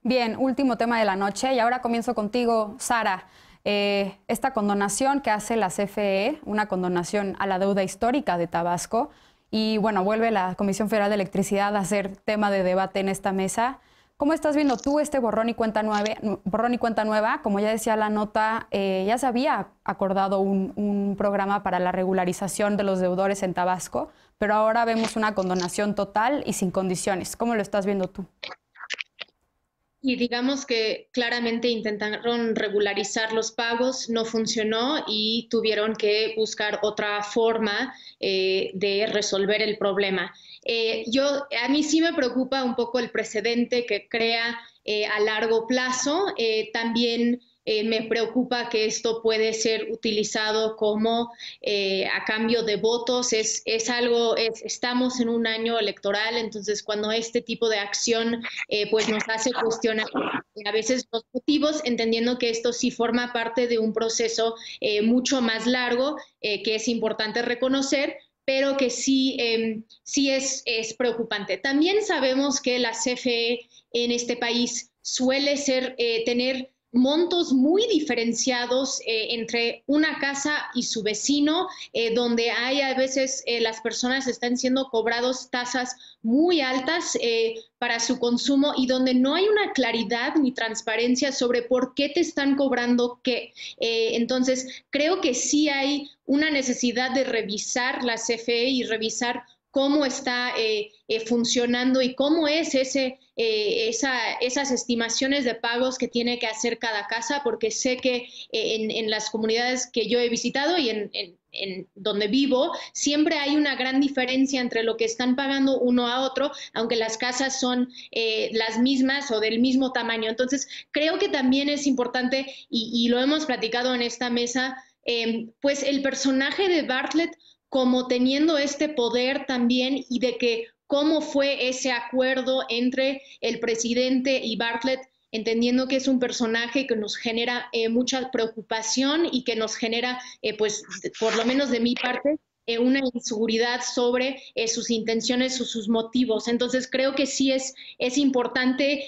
Bien, último tema de la noche y ahora comienzo contigo, Sara. Esta condonación que hace la CFE, una condonación a la deuda histórica de Tabasco, y bueno, vuelve la Comisión Federal de Electricidad a ser tema de debate en esta mesa. ¿Cómo estás viendo tú este borrón y cuenta nueva? Como ya decía la nota, ya se había acordado un programa para la regularización de los deudores en Tabasco, pero ahora vemos una condonación total y sin condiciones. ¿Cómo lo estás viendo tú? Y digamos que claramente intentaron regularizar los pagos, no funcionó y tuvieron que buscar otra forma de resolver el problema. A mí sí me preocupa un poco el precedente que crea a largo plazo. También me preocupa que esto puede ser utilizado como a cambio de votos. Estamos en un año electoral, entonces cuando este tipo de acción pues nos hace cuestionar a veces los motivos, entendiendo que esto sí forma parte de un proceso mucho más largo que es importante reconocer, pero que sí es preocupante. También sabemos que la CFE en este país suele tener montos muy diferenciados entre una casa y su vecino, donde hay a veces las personas están siendo cobrados tasas muy altas para su consumo y donde no hay una claridad ni transparencia sobre por qué te están cobrando qué. Entonces, creo que sí hay una necesidad de revisar la CFE y revisar cómo está funcionando y cómo es esas estimaciones de pagos que tiene que hacer cada casa, porque sé que en las comunidades que yo he visitado y en donde vivo, siempre hay una gran diferencia entre lo que están pagando uno a otro, aunque las casas son las mismas o del mismo tamaño. Entonces, creo que también es importante, y lo hemos platicado en esta mesa, pues el personaje de Bartlett como teniendo este poder también y de que cómo fue ese acuerdo entre el presidente y Bartlett, entendiendo que es un personaje que nos genera mucha preocupación y que nos genera, pues, por lo menos de mi parte, una inseguridad sobre sus intenciones o sus motivos. Entonces creo que sí es importante,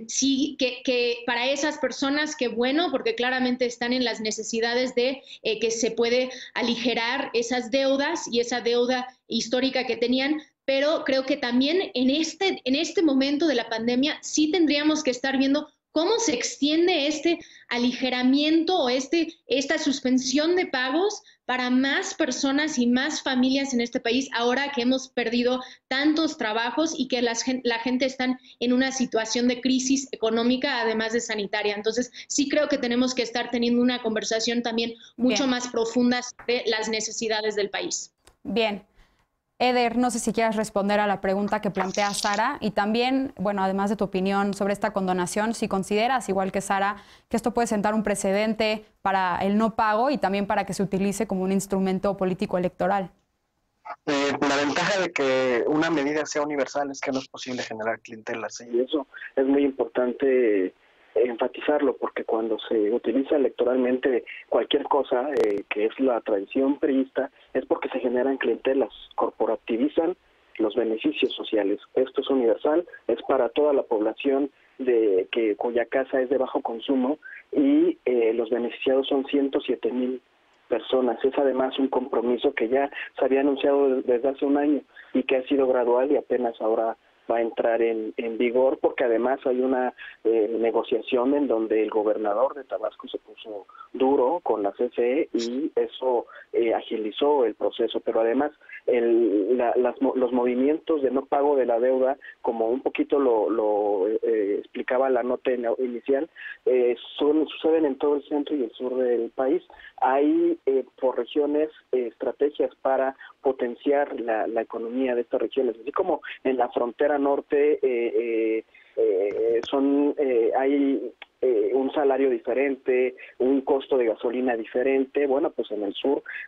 sí, que para esas personas, que bueno, porque claramente están en las necesidades de que se puede aligerar esas deudas y esa deuda histórica que tenían, pero creo que también en este momento de la pandemia sí tendríamos que estar viendo cómo se extiende este aligeramiento o esta suspensión de pagos para más personas y más familias en este país, ahora que hemos perdido tantos trabajos y que la gente está en una situación de crisis económica, además de sanitaria. Entonces, sí creo que tenemos que estar teniendo una conversación también mucho más profunda sobre las necesidades del país. Bien. Eder, no sé si quieras responder a la pregunta que plantea Sara y también, bueno, además de tu opinión sobre esta condonación, si consideras, igual que Sara, que esto puede sentar un precedente para el no pago y también para que se utilice como un instrumento político electoral. La ventaja de que una medida sea universal es que no es posible generar clientelas, y eso es muy importante enfatizarlo, porque cuando se utiliza electoralmente cualquier cosa, que es la tradición priista, es porque se generan clientelas, corporativizan los beneficios sociales. Esto es universal, es para toda la población cuya casa es de bajo consumo, y los beneficiados son 107,000 personas. Es además un compromiso que ya se había anunciado desde hace un año y que ha sido gradual y apenas ahora va a entrar en vigor, porque además hay una negociación en donde el gobernador de Tabasco se puso duro con la CFE y eso agilizó el proceso, pero además los movimientos de no pago de la deuda, como un poquito lo explicaba la nota inicial, suceden en todo el centro y el sur del país. Hay por regiones estrategias para potenciar la economía de estas regiones, así como en la frontera norte hay un salario diferente, un costo de gasolina diferente. Bueno, pues en el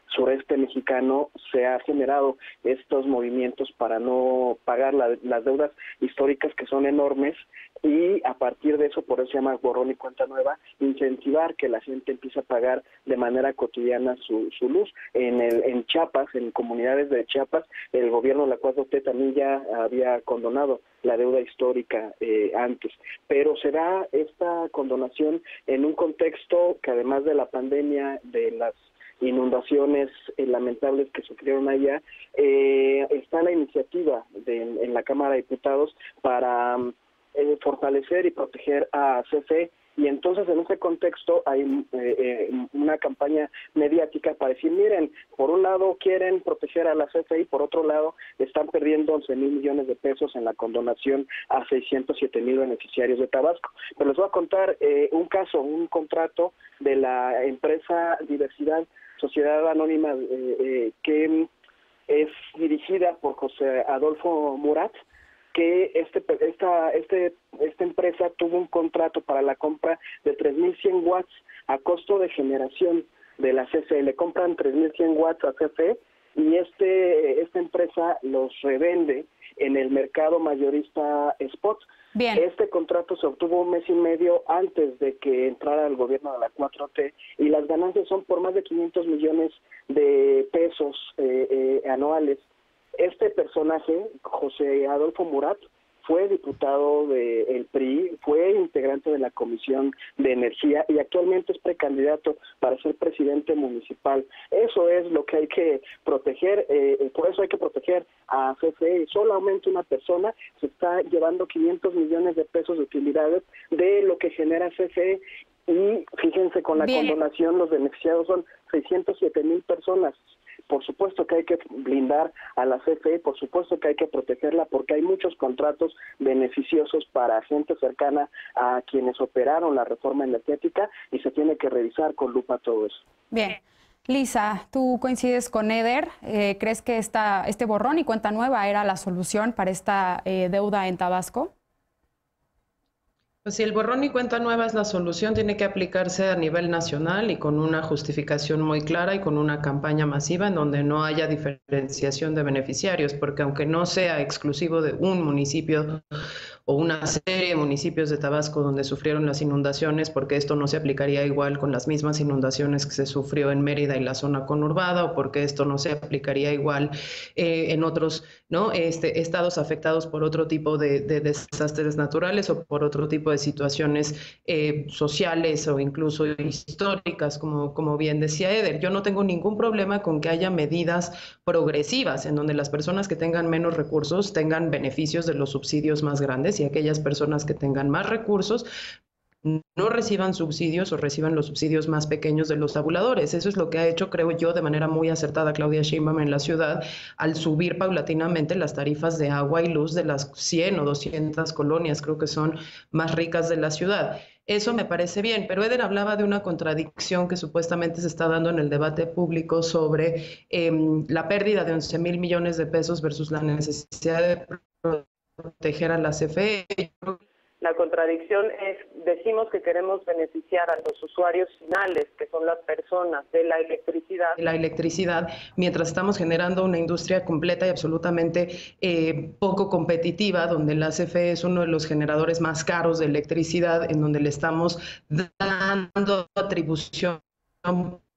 sureste mexicano se ha generado estos movimientos para no pagar las deudas históricas, que son enormes, y a partir de eso, por eso se llama borrón y cuenta nueva, incentivar que la gente empiece a pagar de manera cotidiana su luz. En Chiapas, en comunidades de Chiapas, el gobierno de la 4T también ya había condonado la deuda histórica antes, pero se da esta condonación en un contexto que, además de la pandemia, de las inundaciones lamentables que sufrieron allá, está la iniciativa en la Cámara de Diputados para fortalecer y proteger a CFE, y entonces en ese contexto hay una campaña mediática para decir, miren, por un lado quieren proteger a la CFE y por otro lado están perdiendo 11,000 millones de pesos en la condonación a 607,000 beneficiarios de Tabasco. Pero les voy a contar un caso, un contrato de la empresa Diversidad Sociedad Anónima, que es dirigida por José Adolfo Murat, que esta empresa tuvo un contrato para la compra de 3,100 watts a costo de generación de la CFE. Le compran 3,100 watts a CFE y esta empresa los revende en el mercado mayorista spot. Bien. Este contrato se obtuvo un mes y medio antes de que entrara el gobierno de la 4T, y las ganancias son por más de 500 millones de pesos anuales. Este personaje, José Adolfo Murat, fue diputado del PRI, fue integrante de la Comisión de Energía y actualmente es precandidato para ser presidente municipal. Eso es lo que hay que proteger, por eso hay que proteger a CFE. Solamente una persona se está llevando 500 millones de pesos de utilidades de lo que genera CFE, y fíjense, con la condonación los beneficiados son 607,000 personas. Por supuesto que hay que blindar a la CFE, por supuesto que hay que protegerla, porque hay muchos contratos beneficiosos para gente cercana a quienes operaron la reforma energética, y se tiene que revisar con lupa todo eso. Bien. Lisa, ¿tú coincides con Eder? ¿Crees que este borrón y cuenta nueva era la solución para esta deuda en Tabasco? Pues si el borrón y cuenta nueva es la solución, tiene que aplicarse a nivel nacional y con una justificación muy clara y con una campaña masiva en donde no haya diferenciación de beneficiarios, porque aunque no sea exclusivo de un municipio o una serie de municipios de Tabasco donde sufrieron las inundaciones, porque esto no se aplicaría igual con las mismas inundaciones que se sufrió en Mérida y la zona conurbada, o porque esto no se aplicaría igual en otros estados afectados por otro tipo de desastres naturales o por otro tipo de situaciones sociales o incluso históricas, como bien decía Eder. Yo no tengo ningún problema con que haya medidas progresivas en donde las personas que tengan menos recursos tengan beneficios de los subsidios más grandes, y aquellas personas que tengan más recursos no reciban subsidios o reciban los subsidios más pequeños de los tabuladores. Eso es lo que ha hecho, creo yo, de manera muy acertada Claudia Sheinbaum en la ciudad al subir paulatinamente las tarifas de agua y luz de las 100 o 200 colonias, creo que son más ricas de la ciudad. Eso me parece bien, pero Eder hablaba de una contradicción que supuestamente se está dando en el debate público sobre la pérdida de 11,000 millones de pesos versus la necesidad de proteger a la CFE. La contradicción es, decimos que queremos beneficiar a los usuarios finales, que son las personas de la electricidad, mientras estamos generando una industria completa y absolutamente poco competitiva, donde la CFE es uno de los generadores más caros de electricidad, en donde le estamos dando atribución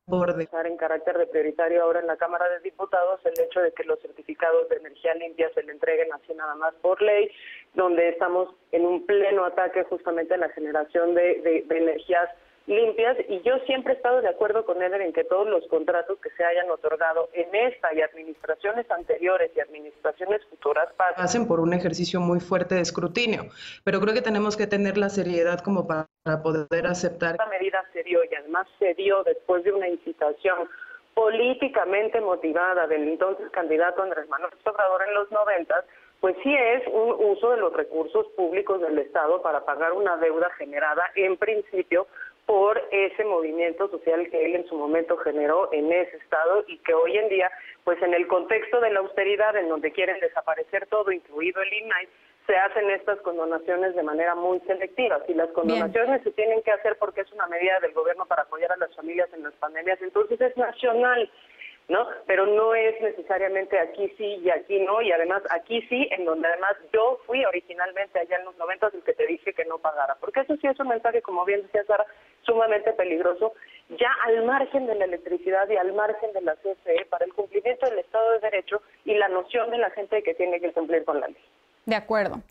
por dejar en carácter de prioritario ahora en la Cámara de Diputados el hecho de que los certificados de energía limpia se le entreguen así nada más por ley, donde estamos en un pleno ataque justamente a la generación de energías limpias, y yo siempre he estado de acuerdo con Eder en que todos los contratos que se hayan otorgado en esta y administraciones anteriores y administraciones futuras pasen por un ejercicio muy fuerte de escrutinio, pero creo que tenemos que tener la seriedad como para poder aceptar. Esta medida se dio, y además se dio después de una incitación políticamente motivada del entonces candidato Andrés Manuel López Obrador en los 90, pues sí es un uso de los recursos públicos del Estado para pagar una deuda generada en principio por ese movimiento social que él en su momento generó en ese estado, y que hoy en día, pues en el contexto de la austeridad, en donde quieren desaparecer todo, incluido el INAI, se hacen estas condonaciones de manera muy selectiva. Si las condonaciones se tienen que hacer porque es una medida del gobierno para apoyar a las familias en las pandemias, entonces es nacional, ¿no? Pero no es necesariamente aquí sí y aquí no, y además aquí sí, en donde además yo fui originalmente allá en los 90 el que te dije que no pagara, porque eso sí es un mensaje, como bien decía Sara, sumamente peligroso, ya al margen de la electricidad y al margen de la CFE, para el cumplimiento del Estado de Derecho y la noción de la gente que tiene que cumplir con la ley. De acuerdo.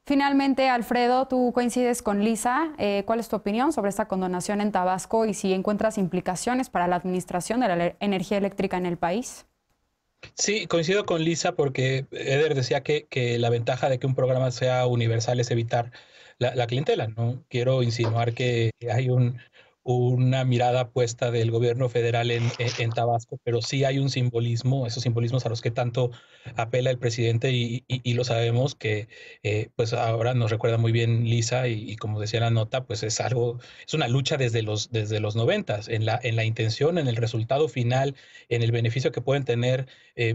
Finalmente, Alfredo, tú coincides con Lisa. ¿Cuál es tu opinión sobre esta condonación en Tabasco y si encuentras implicaciones para la administración de la energía eléctrica en el país? Sí, coincido con Lisa porque Eder decía que la ventaja de que un programa sea universal es evitar la clientela. No quiero insinuar que hay una mirada puesta del gobierno federal en Tabasco, pero sí hay un simbolismo, esos simbolismos a los que tanto apela el presidente y lo sabemos que pues ahora nos recuerda muy bien Lisa y como decía la nota, pues es una lucha desde los 90s, en la intención, en el resultado final, en el beneficio que pueden tener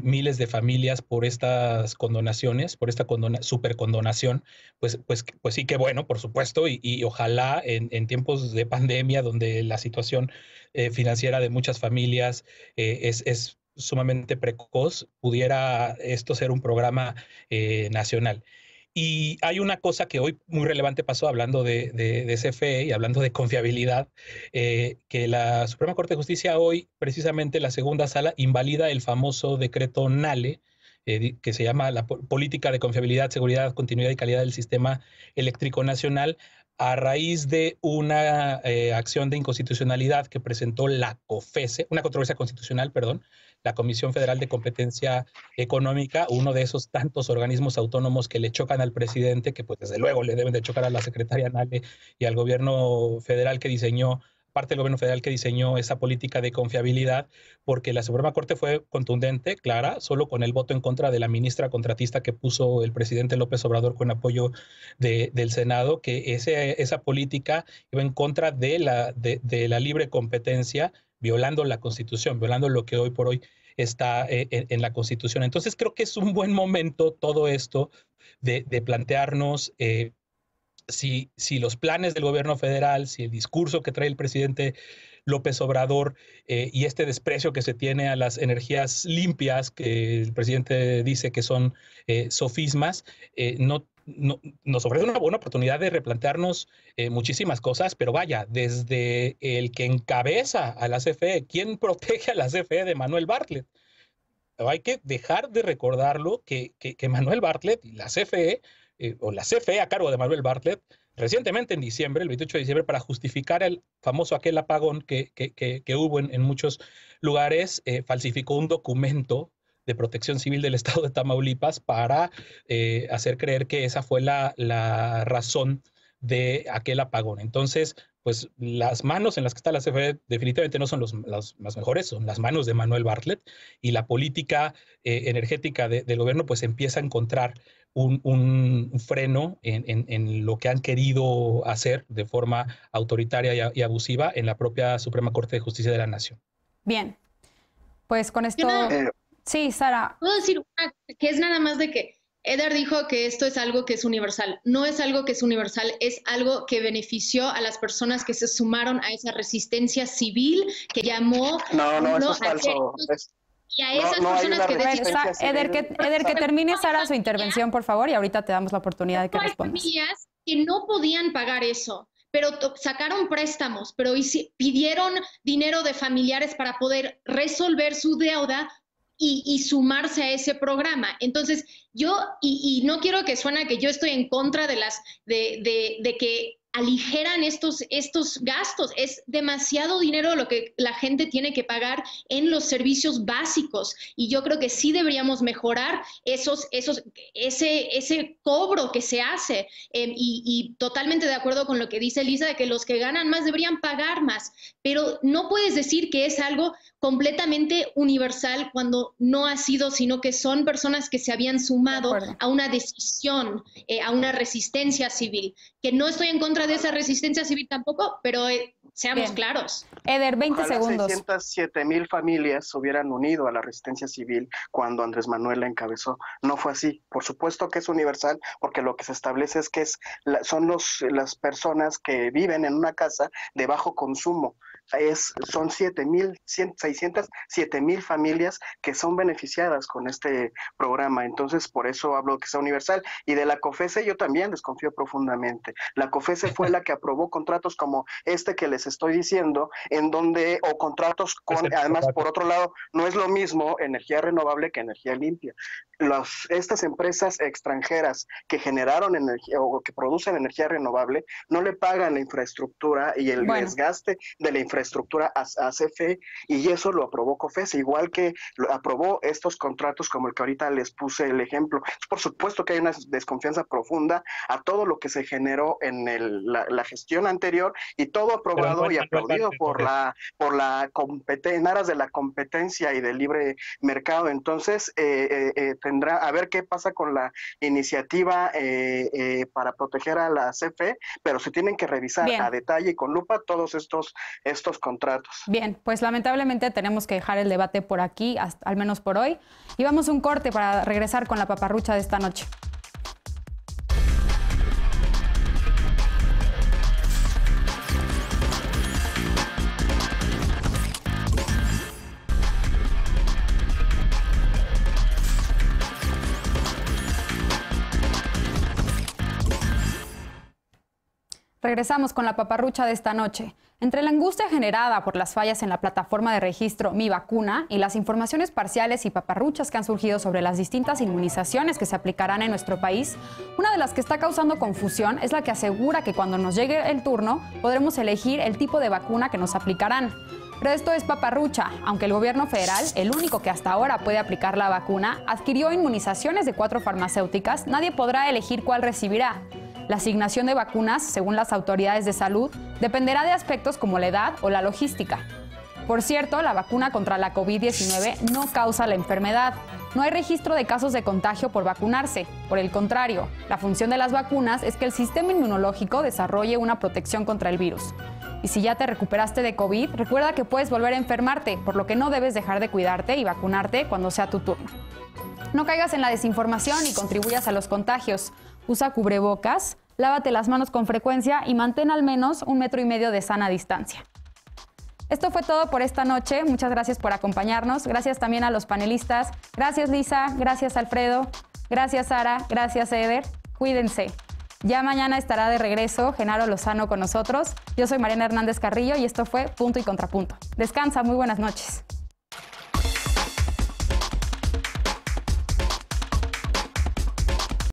miles de familias por estas condonaciones, por esta supercondonación, pues sí que bueno, por supuesto, y ojalá en tiempos de pandemia donde la situación financiera de muchas familias es sumamente precoz, pudiera esto ser un programa nacional. Y hay una cosa que hoy muy relevante pasó hablando de CFE y hablando de confiabilidad, que la Suprema Corte de Justicia hoy, precisamente la segunda sala, invalida el famoso decreto NALE, que se llama la Política de Confiabilidad, Seguridad, Continuidad y Calidad del Sistema Eléctrico Nacional, a raíz de una acción de inconstitucionalidad que presentó la COFESE, una controversia constitucional, perdón, la Comisión Federal de Competencia Económica, uno de esos tantos organismos autónomos que le chocan al presidente, que pues desde luego le deben de chocar a la secretaria Nale y al gobierno federal que diseñó, parte del gobierno federal que diseñó esa política de confiabilidad, porque la Suprema Corte fue contundente, clara, solo con el voto en contra de la ministra contratista que puso el presidente López Obrador con apoyo del Senado, que esa política iba en contra de la libre competencia, violando la Constitución, violando lo que hoy por hoy está en la Constitución. Entonces creo que es un buen momento todo esto de plantearnos si los planes del gobierno federal, si el discurso que trae el presidente López Obrador y este desprecio que se tiene a las energías limpias, que el presidente dice que son sofismas, nos ofrece una buena oportunidad de replantearnos muchísimas cosas, pero vaya, desde el que encabeza a la CFE, ¿quién protege a la CFE de Manuel Bartlett? Hay que dejar de recordarlo que Manuel Bartlett y la CFE, o la CFE a cargo de Manuel Bartlett, recientemente en diciembre, el 28 de diciembre, para justificar el famoso aquel apagón que hubo en muchos lugares, falsificó un documento de Protección Civil del Estado de Tamaulipas para hacer creer que esa fue la razón de aquel apagón. Entonces, pues las manos en las que está la CFE definitivamente no son las mejores, son las manos de Manuel Bartlett, y la política energética del gobierno pues empieza a encontrar un freno en lo que han querido hacer de forma autoritaria y abusiva en la propia Suprema Corte de Justicia de la Nación. Bien, pues con esto... Sí, Sara. Puedo decir que es nada más de que Eder dijo que esto es algo que es universal. No es algo que es universal, es algo que benefició a las personas que se sumaron a esa resistencia civil que llamó... No, eso es falso. Y a esas personas que decían... Eder, que termine, Sara, su intervención, por favor, y ahorita te damos la oportunidad de que respondas. Hay familias que no podían pagar eso, pero sacaron préstamos, pero pidieron dinero de familiares para poder resolver su deuda y sumarse a ese programa. Entonces, yo, y no quiero que suene que yo estoy en contra de que aligeran estos gastos. Es demasiado dinero lo que la gente tiene que pagar en los servicios básicos, y yo creo que sí deberíamos mejorar ese cobro que se hace, y totalmente de acuerdo con lo que dice Lisa, de que los que ganan más deberían pagar más, pero no puedes decir que es algo completamente universal cuando no ha sido, sino que son personas que se habían sumado a una decisión, a una resistencia civil, que no estoy en contra de esa resistencia civil tampoco, pero seamos claros. Eder, 20 segundos. 607,000 familias se hubieran unido a la resistencia civil cuando Andrés Manuel la encabezó. No fue así. Por supuesto que es universal, porque lo que se establece es que son las personas que viven en una casa de bajo consumo. Son 607,000 familias que son beneficiadas con este programa. Entonces, por eso hablo que sea universal. Y de la COFESE yo también desconfío profundamente. La COFESE fue la que aprobó contratos como este que les estoy diciendo, o contratos con, además, por otro lado, no es lo mismo energía renovable que energía limpia. Estas empresas extranjeras que generaron energía o que producen energía renovable no le pagan la infraestructura y el desgaste de la infraestructura a CFE, y eso lo aprobó COFESE, igual que lo aprobó estos contratos como el que ahorita les puse el ejemplo. Por supuesto que hay una desconfianza profunda a todo lo que se generó en la gestión anterior, y todo aprobado y aplaudido en aras de la competencia y del libre mercado. Entonces, tendrá a ver qué pasa con la iniciativa para proteger a la CFE, pero se tienen que revisar a detalle y con lupa todos estos contratos. Bien, pues lamentablemente tenemos que dejar el debate por aquí, al menos por hoy, y vamos a un corte para regresar con la paparrucha de esta noche. Regresamos con la paparrucha de esta noche. Entre la angustia generada por las fallas en la plataforma de registro Mi Vacuna y las informaciones parciales y paparruchas que han surgido sobre las distintas inmunizaciones que se aplicarán en nuestro país, una de las que está causando confusión es la que asegura que cuando nos llegue el turno podremos elegir el tipo de vacuna que nos aplicarán. Pero esto es paparrucha. Aunque el gobierno federal, el único que hasta ahora puede aplicar la vacuna, adquirió inmunizaciones de 4 farmacéuticas, nadie podrá elegir cuál recibirá. La asignación de vacunas, según las autoridades de salud, dependerá de aspectos como la edad o la logística. Por cierto, la vacuna contra la COVID-19 no causa la enfermedad. No hay registro de casos de contagio por vacunarse. Por el contrario, la función de las vacunas es que el sistema inmunológico desarrolle una protección contra el virus. Y si ya te recuperaste de COVID, recuerda que puedes volver a enfermarte, por lo que no debes dejar de cuidarte y vacunarte cuando sea tu turno. No caigas en la desinformación y contribuyas a los contagios. Usa cubrebocas, lávate las manos con frecuencia y mantén al menos 1,5 metros de sana distancia. Esto fue todo por esta noche. Muchas gracias por acompañarnos. Gracias también a los panelistas. Gracias, Lisa. Gracias, Alfredo. Gracias, Sara. Gracias, Eder. Cuídense. Ya mañana estará de regreso Genaro Lozano con nosotros. Yo soy Mariana Hernández Carrillo y esto fue Punto y Contrapunto. Descansa. Muy buenas noches.